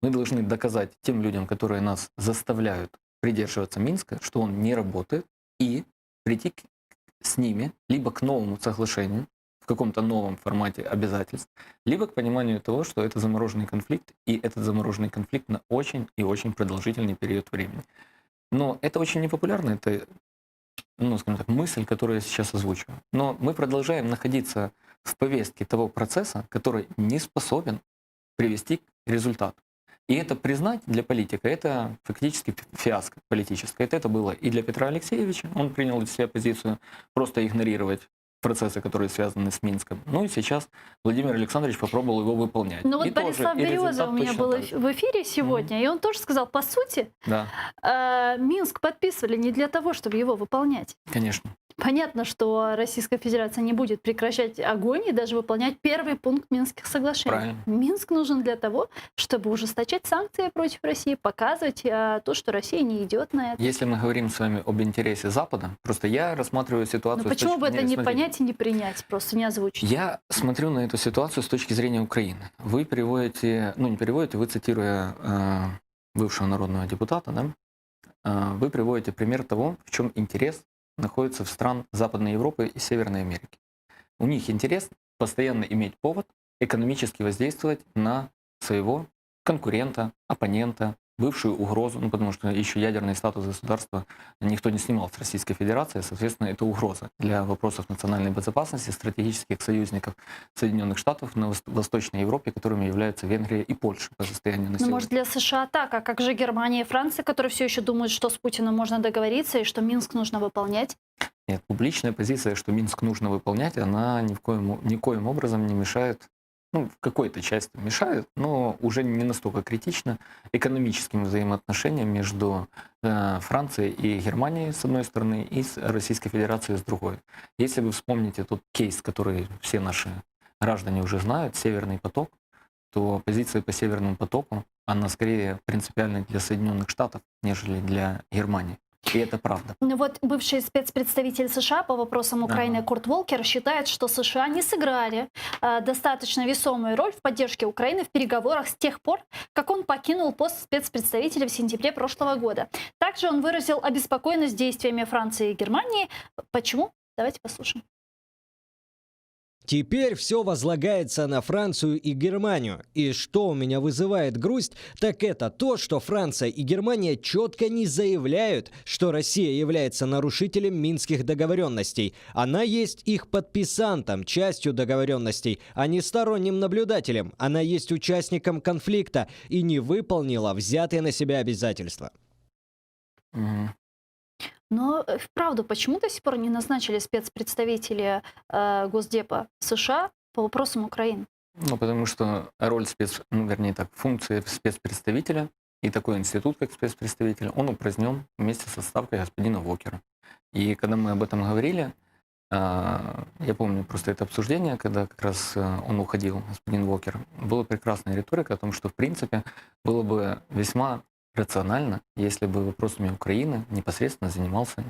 мы должны доказать тем людям, которые нас заставляют придерживаться Минска, что он не работает, и прийти с ними либо к новому соглашению, в каком-то новом формате обязательств, либо к пониманию того, что это замороженный конфликт, и этот замороженный конфликт на очень и очень продолжительный период времени. Но это очень непопулярно, это, ну, скажем так, мысль, которую я сейчас озвучиваю. Но мы продолжаем находиться в повестке того процесса, который не способен привести к результату. И это признать для политика, это фактически фиаско политическое. Это было и для Петра Алексеевича, он принял для себя позицию просто игнорировать процессы, которые связаны с Минском. Ну и сейчас Владимир Александрович попробовал его выполнять. Ну вот И Борислав тоже, и Береза результат у меня точно был так же. в эфире сегодня, и он тоже сказал, по сути, Да, Минск подписывали не для того, чтобы его выполнять. конечно. Понятно, что Российская Федерация не будет прекращать огонь и даже выполнять первый пункт Минских соглашений. Правильно. Минск нужен для того, чтобы ужесточать санкции против России, показывать то, что Россия не идет на это. Если мы говорим с вами об интересе Запада, просто я рассматриваю Но ситуацию... почему бы это не Смотрите, понять и не принять, просто не озвучить? я смотрю на эту ситуацию с точки зрения Украины. Вы переводите, ну не переводите, вы цитируя бывшего народного депутата, да, вы приводите пример того, в чем интерес находится в стран Западной Европы и Северной Америки. У них интерес постоянно иметь повод экономически воздействовать на своего конкурента, оппонента, бывшую угрозу, ну, потому что еще ядерный статус государства никто не снимал с Российской Федерации, соответственно, это угроза для вопросов национальной безопасности, стратегических союзников Соединенных Штатов на Восточной Европе, которыми являются Венгрия и Польша по состоянию на Ну, сегодня. может, для США так, а как же Германия и Франция, которые все еще думают, что с Путиным можно договориться и что Минск нужно выполнять? Нет, публичная позиция, что Минск нужно выполнять, она никоим образом не мешает, ну, в какой-то части мешает, но уже не настолько критично экономическим взаимоотношениям между Францией и Германией, с одной стороны, и с Российской Федерацией, с другой. Если вы вспомните тот кейс, который все наши граждане уже знают, «Северный поток», то позиция по «Северному потоку», она скорее принципиальна для Соединенных Штатов, нежели для Германии. И это правда. Ну вот бывший спецпредставитель США по вопросам Украины Курт Волкер считает, что США не сыграли достаточно весомую роль в поддержке Украины в переговорах с тех пор, как он покинул пост спецпредставителя в сентябре прошлого года. Также он выразил обеспокоенность действиями Франции и Германии. Почему? Давайте послушаем. Теперь все возлагается на Францию и Германию. И что у меня вызывает грусть, так это то, что Франция и Германия четко не заявляют, что Россия является нарушителем минских договоренностей. Она есть их подписантом, частью договоренностей, а не сторонним наблюдателем. Она есть участником конфликта и не выполнила взятые на себя обязательства. Мгм. Но вправду, почему до сих пор не назначили спецпредставителя Госдепа США по вопросам Украины? Ну, потому что роль функция спецпредставителя и такой институт, как спецпредставитель, он упразднен вместе со ставкой господина Вокера. И когда мы об этом говорили, я помню просто это обсуждение, когда как раз он уходил, господин Вокер, была прекрасная риторика о том, что, в принципе, было бы весьма рационально, если бы вопросами Украины непосредственно занимался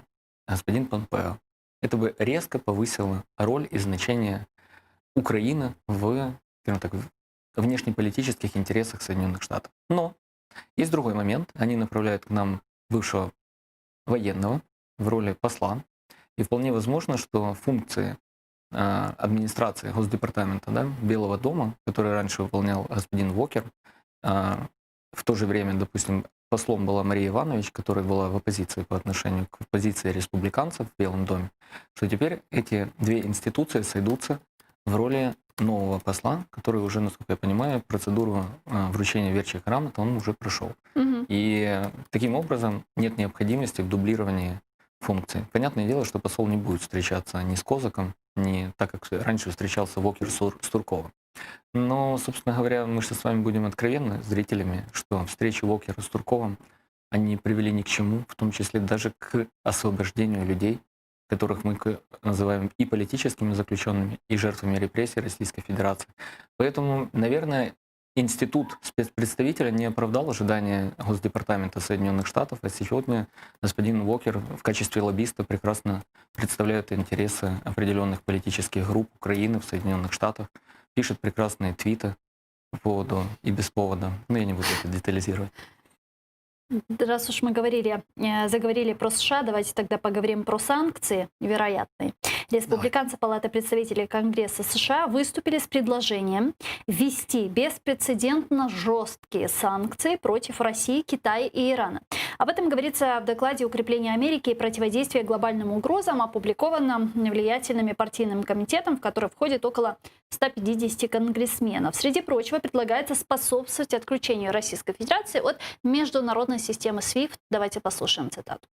господин Помпео. Это бы резко повысило роль и значение Украины в, скажем так, в внешнеполитических интересах Соединенных Штатов. Но есть другой момент. Они направляют к нам бывшего военного в роли посла. И вполне возможно, что функции администрации Госдепартамента, да, Белого дома, который раньше выполнял господин Вокер, в то же время, допустим, послом была Мария Иванович, которая была в оппозиции по отношению к позиции республиканцев в Белом доме, что теперь эти две институции сойдутся в роли нового посла, который уже, насколько я понимаю, процедуру вручения верчих грамот он уже прошел. Мгм. И таким образом нет необходимости в дублировании функций. Понятное дело, что посол не будет встречаться ни с Козаком, ни так, как раньше встречался Вокер с Турковым. Но, собственно говоря, мы же с вами будем откровенны с зрителями, что встречи Вокера с Турковым, они привели ни к чему, в том числе даже к освобождению людей, которых мы называем и политическими заключенными, и жертвами репрессий Российской Федерации. Поэтому, наверное, институт спецпредставителя не оправдал ожидания Госдепартамента Соединенных Штатов, а сегодня господин Вокер в качестве лоббиста прекрасно представляет интересы определенных политических групп Украины в Соединенных Штатах, пишет прекрасные твиты по поводу и без повода. Но я не буду это детализировать. Раз уж мы заговорили про США, давайте тогда поговорим про санкции вероятные. Республиканцы Палаты представителей Конгресса США выступили с предложением ввести беспрецедентно жесткие санкции против России, Китая и Ирана. Об этом говорится в докладе «Укрепление Америки и противодействие глобальным угрозам», опубликованном влиятельным партийным комитетом, в который входит около 150 конгрессменов. Среди прочего, предлагается способствовать отключению Российской Федерации от международной системы SWIFT. Давайте послушаем цитату.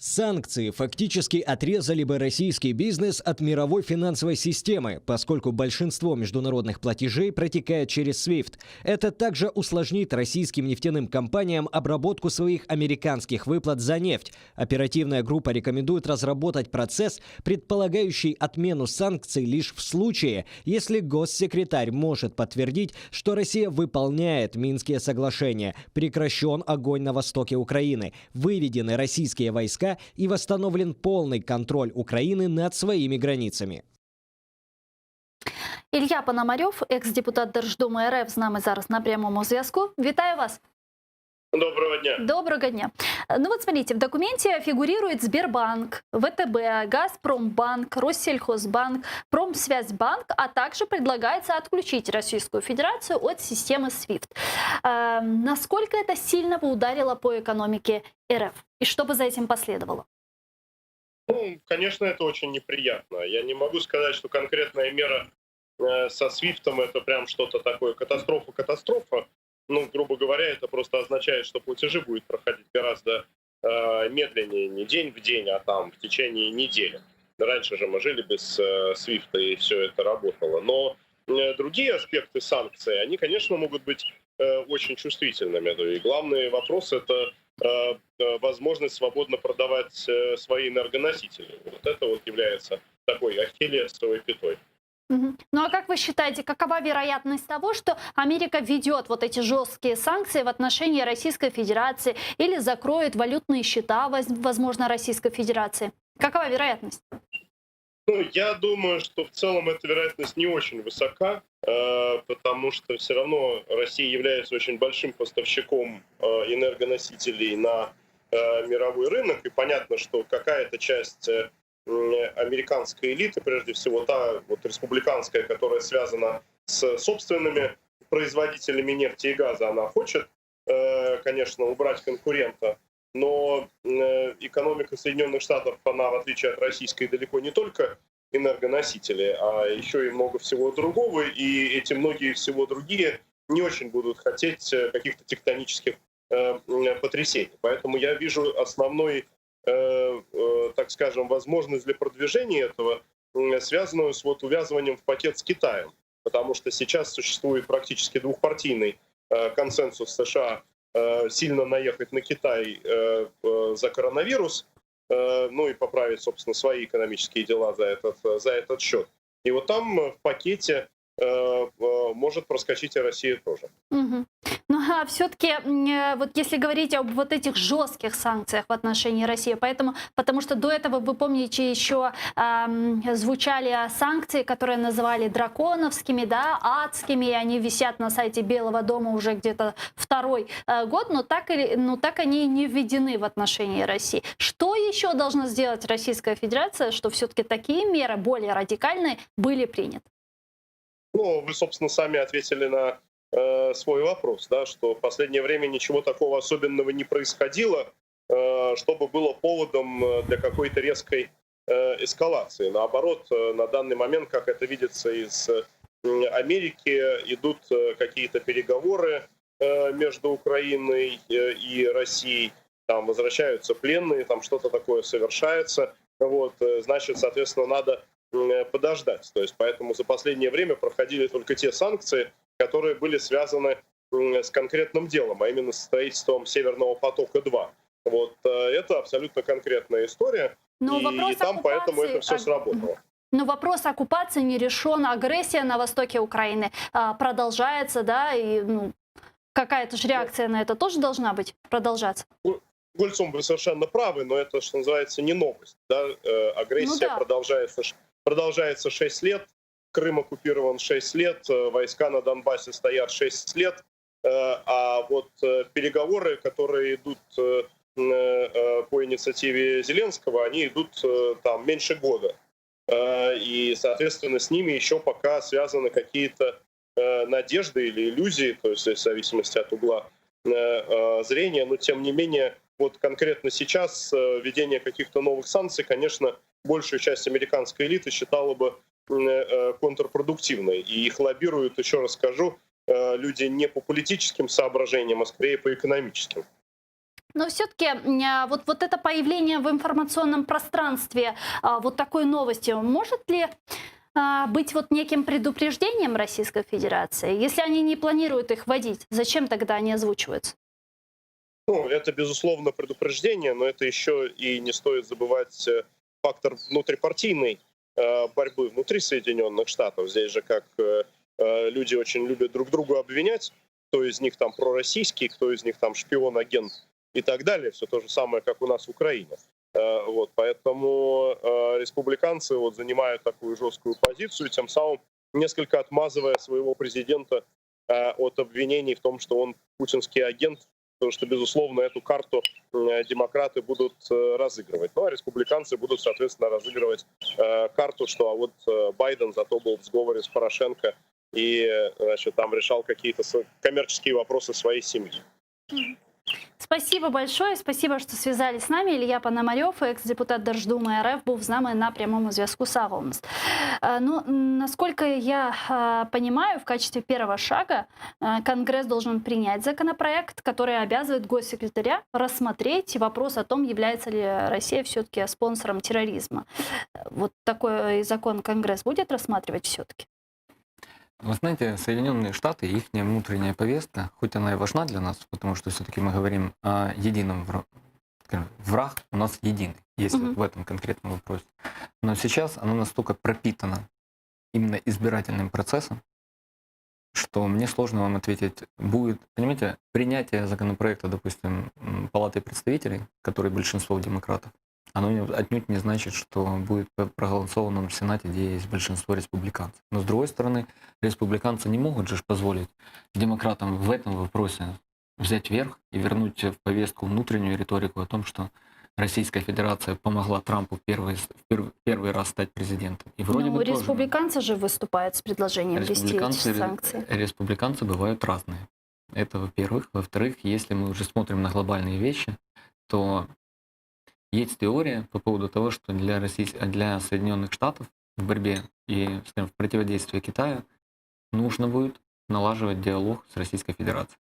Санкции фактически отрезали бы российский бизнес от мировой финансовой системы, поскольку большинство международных платежей протекает через SWIFT. Это также усложнит российским нефтяным компаниям обработку своих американских выплат за нефть. Оперативная группа рекомендует разработать процесс, предполагающий отмену санкций лишь в случае, если госсекретарь может подтвердить, что Россия выполняет Минские соглашения, прекращен огонь на востоке Украины, выведены российские войска и восстановлен полный контроль Украины над своими границами. Ілля Пономарьов, екс-депутат Держдуми РФ, з нами зараз на прямому зв'язку. Вітаю вас. Доброго дня. Доброго дня. Ну вот смотрите, в документе фигурирует Сбербанк, ВТБ, Газпромбанк, Россельхозбанк, Промсвязьбанк, а также предлагается отключить Российскую Федерацию от системы SWIFT. Насколько это сильно бы ударило по экономике РФ? И что бы за этим последовало? Ну, конечно, это очень неприятно. Я не могу сказать, что конкретная мера со Свифтом это прям что-то такое катастрофа. Ну, грубо говоря, это просто означает, что платежи будут проходить гораздо медленнее, не день в день, а там в течение недели. Раньше же мы жили без Свифта, и все это работало. Но другие аспекты санкций, они, конечно, могут быть очень чувствительными. И главный вопрос — это возможность свободно продавать свои энергоносители. Вот это вот является такой ахиллесовой пятой. Ну а как вы считаете, какова вероятность того, что Америка введет вот эти жесткие санкции в отношении Российской Федерации или закроет валютные счета, возможно, Российской Федерации? Какова вероятность? Ну, я думаю, что в целом эта вероятность не очень высока, потому что все равно Россия является очень большим поставщиком энергоносителей на мировой рынок, и понятно, что какая-то часть американской элиты, прежде всего та вот республиканская, которая связана с собственными производителями нефти и газа, она хочет, конечно, убрать конкурента, но экономика Соединенных Штатов, она, в отличие от российской, далеко не только энергоносители, а еще и много всего другого, и эти многие всего другие не очень будут хотеть каких-то тектонических потрясений. Поэтому я вижу основной, так скажем, возможность для продвижения этого, связанную с вот увязыванием в пакет с Китаем. Потому что сейчас существует практически двухпартийный консенсус США сильно наехать на Китай за коронавирус, ну и поправить, собственно, свои экономические дела за этот счет. И вот там в пакете может проскочить и Россия тоже. Угу. Ну а все-таки вот если говорить об вот этих жестких санкциях в отношении России, потому что до этого, вы помните, еще звучали санкции, которые называли драконовскими, да, адскими, и они висят на сайте Белого дома уже где-то второй год, но так они и не введены в отношении России. Что еще должна сделать Российская Федерация, что все-таки такие меры более радикальные были приняты? Ну, вы, собственно, сами ответили на свой вопрос, да, что в последнее время ничего такого особенного не происходило, чтобы было поводом для какой-то резкой эскалации. Наоборот, на данный момент, как это видится из Америки, идут какие-то переговоры между Украиной и Россией, там возвращаются пленные, там что-то такое совершается. Вот, значит, соответственно, надо подождать. То есть поэтому за последнее время проходили только те санкции, которые были связаны с конкретным делом, а именно с строительством Северного потока-2. Вот это абсолютно конкретная история, и там поэтому это все сработало. Но вопрос оккупации не решен, агрессия на востоке Украины продолжается, да, и какая-то же реакция на это тоже должна быть, продолжаться. Гульцум, вы совершенно правы, но это, что называется, не новость. Да? Агрессия продолжается 6 лет, Крым оккупирован 6 лет, войска на Донбассе стоят 6 лет. А вот переговоры, которые идут по инициативе Зеленского, они идут там меньше года. И, соответственно, с ними еще пока связаны какие-то надежды или иллюзии, то есть в зависимости от угла зрения, но тем не менее, вот конкретно сейчас введение каких-то новых санкций, конечно, большую часть американской элиты считала бы контрпродуктивной. И их лоббируют, еще раз скажу, люди не по политическим соображениям, а скорее по экономическим. Но все-таки вот это появление в информационном пространстве вот такой новости может ли быть вот неким предупреждением Российской Федерации? Если они не планируют их вводить, зачем тогда они озвучиваются? Ну, это, безусловно, предупреждение, но это еще и не стоит забывать фактор внутрипартийной борьбы внутри Соединенных Штатов. Здесь же как люди очень любят друг друга обвинять, кто из них там пророссийский, кто из них там шпион, агент и так далее. Все то же самое, как у нас в Украине. Вот, поэтому республиканцы вот занимают такую жесткую позицию, тем самым несколько отмазывая своего президента от обвинений в том, что он путинский агент, потому что, безусловно, эту карту демократы будут разыгрывать. Ну, а республиканцы будут, соответственно, разыгрывать карту, что вот Байден зато был в сговоре с Порошенко и, значит, там решал какие-то коммерческие вопросы своей семьи. Спасибо большое. Спасибо, що зв'язались з нами. Ілля Пономарьов, екс-депутат Держдуми РФ, був з нами на прямому зв'язку с Авомс. Ну, насколько я понимаю, в качестве первого шага Конгресс должен принять законопроект, который обязывает госсекретаря рассмотреть вопрос о том, является ли Россия все-таки спонсором терроризма. Вот такой закон Конгресс будет рассматривать все-таки? Вы знаете, Соединенные Штаты, их внутренняя повестка, хоть она и важна для нас, потому что все-таки мы говорим о едином враг у нас единый, если в этом конкретном вопросе. Но сейчас оно настолько пропитано именно избирательным процессом, что мне сложно вам ответить. Будет, понимаете, принятие законопроекта, допустим, Палатой представителей, который большинство демократов, оно отнюдь не значит, что будет проголосовано в Сенате, где есть большинство республиканцев. Но с другой стороны, республиканцы не могут же позволить демократам в этом вопросе взять верх и вернуть в повестку внутреннюю риторику о том, что Российская Федерация помогла Трампу первый раз стать президентом. И вроде бы республиканцы же выступают с предложением ввести эти санкции. Республиканцы бывают разные. Это во-первых. Во-вторых, если мы уже смотрим на глобальные вещи, то есть теория по поводу того, что для Соединенных Штатов в борьбе и, скажем, в противодействии Китаю нужно будет налаживать диалог с Российской Федерацией.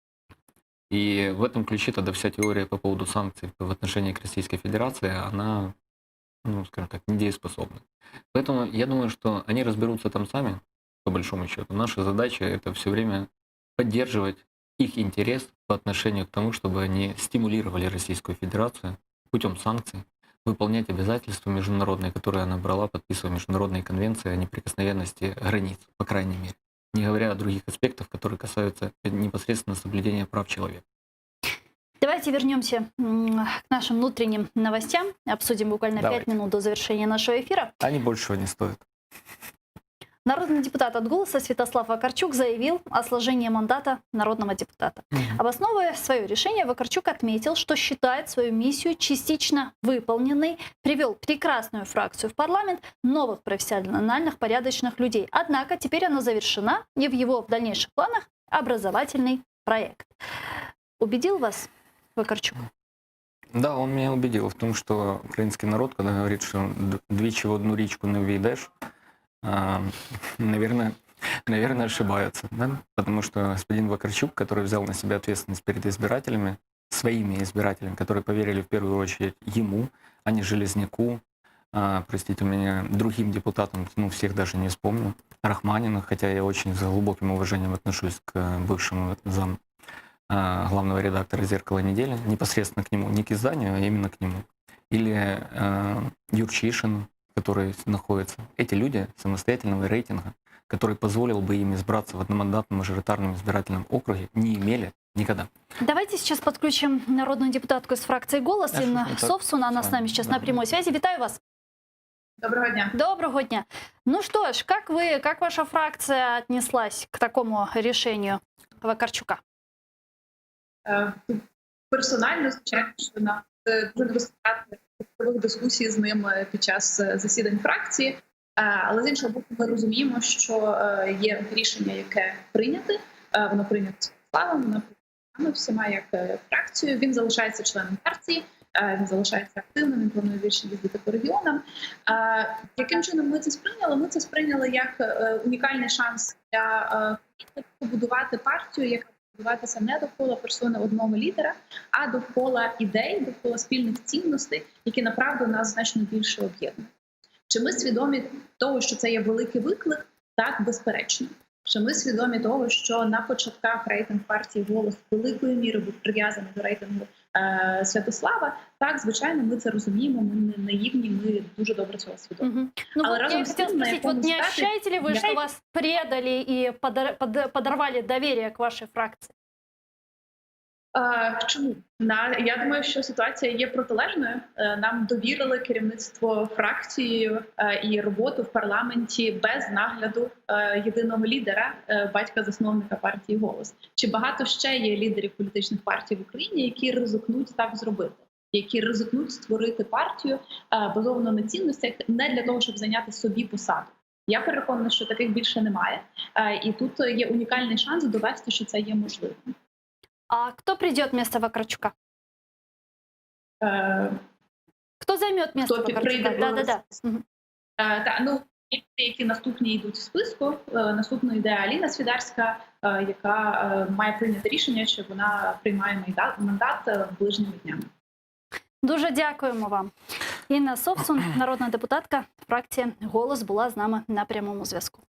И в этом ключе тогда вся теория по поводу санкций в отношении к Российской Федерации, она, ну, скажем так, недееспособна. Поэтому я думаю, что они разберутся там сами, по большому счету. Наша задача — это все время поддерживать их интерес по отношению к тому, чтобы они стимулировали Российскую Федерацию путем санкций выполнять обязательства международные, которые она брала, подписывая международные конвенции о неприкосновенности границ, по крайней мере. Не говоря о других аспектах, которые касаются непосредственно соблюдения прав человека. Давайте вернемся к нашим внутренним новостям. Обсудим буквально 5 минут до завершения нашего эфира. Они большего не стоят. Народный депутат от «Голоса» Святослав Вакарчук заявил о сложении мандата народного депутата. Обосновывая свое решение, Вакарчук отметил, что считает свою миссию частично выполненной, привел прекрасную фракцию в парламент новых профессиональных, порядочных людей. Однако теперь она завершена, и в его дальнейших планах образовательный проект. Убедил вас Вакарчук? Да, он меня убедил в том, что украинский народ, когда говорит, что двічі в одну річку не ввійдеш, наверное, ошибаются, да? Потому что господин Вакарчук, который взял на себя ответственность перед избирателями, своими избирателями, которые поверили в первую очередь ему, а не Железняку, простите меня, другим депутатам, ну, всех даже не вспомню, Рахманину, хотя я очень с глубоким уважением отношусь к бывшему зам главного редактора «Зеркала недели», непосредственно к нему, не к изданию, а именно к нему. Или Юрчишину, который находится. Эти люди самостоятельного рейтинга, который позволил бы им избраться в одномандатном мажоритарном избирательном округе, не имели никогда. Давайте сейчас подключим народную депутатку из фракции «Голос» Инна Совсун. Она с нами сейчас на прямой связи. Витаю вас. Доброго дня. Доброго дня. Ну что ж, как ваша фракция отнеслась к такому решению Вакарчука? Персонально, звичайно, що нам дуже недостатньо цікавих дисkusій з ним під час засідань фракції. Але з іншого боку, ми розуміємо, що є рішення, яке прийняте. Воно прийнято Святославом, воно прийнято всіма як фракцією. Він залишається членом партії, він залишається активним, він планує більше їздити по регіонам. Яким чином ми це сприйняли? Ми це сприйняли як унікальний шанс для побудувати партію, яка будуватися не довкола персони одного лідера, а довкола ідей, довкола спільних цінностей, які направду нас значно більше об'єднують. Чи ми свідомі того, що це є великий виклик? Так, безперечно. Чи ми свідомі того, що на початках рейтинг партії «Голос» великою мірою був прив'язаний до рейтингу Святослава? Так, звичайно, ми це розуміємо, ми не наївні, ми дуже добре цього свідомі. Ну, Але вот разом я з хотела тим, на спросить, вот якому не стадії- ощущаете ли вы, Я- что вас предали и подорвали доверие к вашей фракции? Чому? Я думаю, що ситуація є протилежною. Нам довірили керівництво фракцією і роботу в парламенті без нагляду єдиного лідера, батька-засновника партії «Голос». Чи багато ще є лідерів політичних партій в Україні, які ризикнуть так зробити? Які ризикнуть створити партію, базовану на цінностях, не для того, щоб зайняти собі посаду. Я переконана, що таких більше немає. І тут є унікальний шанс довести, що це є можливим. А кто придет вместо Вакарчука? Е, Кто займет место Хто Вакарчука? прийде Да. Мгм. Які наступні йдуть в списку. Наступною йде Аліна Свідарська, яка має прийняти рішення, чи вона приймає мандат ближніми днями. Дуже дякуємо вам. Інна Совсун, народна депутатка, фракція «Голос», була з нами на прямому зв'язку.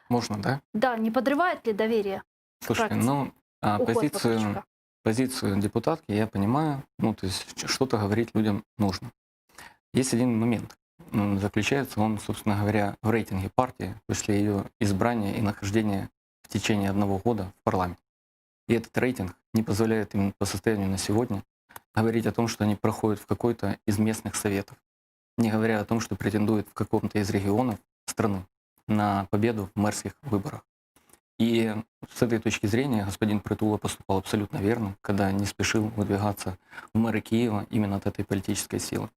Можно, да? Да, не подрывает ли доверие Слушайте, фракции? ну, Уход позицию, Вакарчука? позицию депутатки я понимаю. Ну, то есть что-то говорить людям нужно. Есть один момент. Заключается он, собственно говоря, в рейтинге партии после ее избрания и нахождения в течение 1 года в парламенте. И этот рейтинг не позволяет им по состоянию на сегодня говорить о том, что они проходят в какой-то из местных советов, не говоря о том, что претендуют в каком-то из регионов страны на победу в мэрских выборах. И с этой точки зрения господин Притула поступал абсолютно верно, когда не спешил выдвигаться в мэры Киева именно от этой политической силы.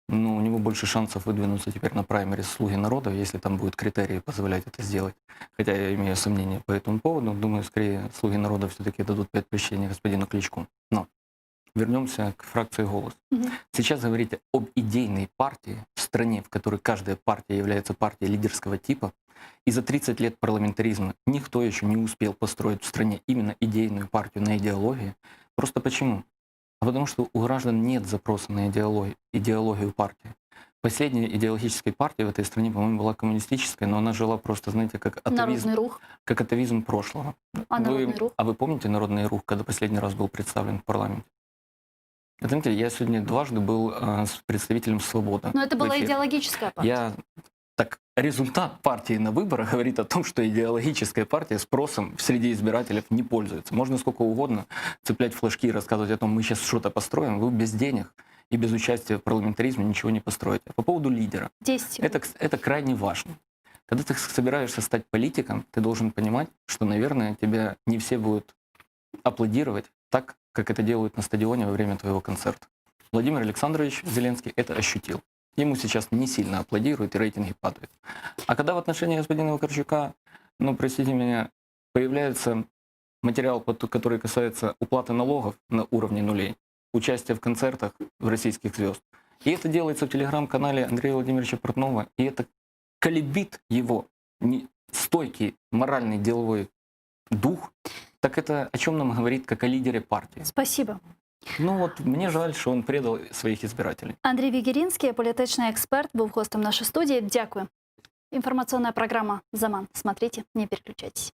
Но у него больше шансов выдвинуться теперь на праймерис «Слуги народа», если там будут критерии позволять это сделать. Хотя я имею сомнения по этому поводу. Думаю, скорее «Слуги народа» все-таки дадут предпочтение господину Кличку. Но вернемся к фракции «Голос». Мгм. Сейчас говорить об идейной партии в стране, в которой каждая партия является партией лидерского типа, и за 30 лет парламентаризма никто еще не успел построить в стране именно идейную партию на идеологии. Просто почему? А потому что у граждан нет запроса на идеологию партии. Последней идеологической партией в этой стране, по-моему, была коммунистическая, но она жила просто, знаете, как Народный рух. атовизм прошлого. А Народный рух? А вы помните Народный рух, когда последний раз был представлен в парламенте? Знаете, я сегодня дважды был с представителем «Свободы». Но это в была эфире. идеологическая партия. Так результат партии на выборах говорит о том, что идеологическая партия спросом среди избирателей не пользуется. Можно сколько угодно цеплять флажки и рассказывать о том, мы сейчас что-то построим. Вы без денег и без участия в парламентаризме ничего не построите. По поводу лидера. 10. Это крайне важно. Когда ты собираешься стать политиком, ты должен понимать, что, наверное, тебя не все будут аплодировать так, как это делают на стадионе во время твоего концерта. Владимир Александрович Зеленский это ощутил. Ему сейчас не сильно аплодируют, и рейтинги падают. А когда в отношении господина Вакарчука, ну, простите меня, появляется материал, который касается уплаты налогов на уровне нулей, участия в концертах в российских звезд, и это делается в телеграм-канале Андрея Владимировича Портнова, и это колебит его стойкий моральный деловой дух, так это о чем нам говорит как о лидере партии? Спасибо. Ну вот, мне жаль, що він предав своїх избирателей. Андрій Вігерінський, політичний експерт, був гостем нашої студії. Дякую. Інформаційна програма «Заман». Смотрите, не переключайтесь.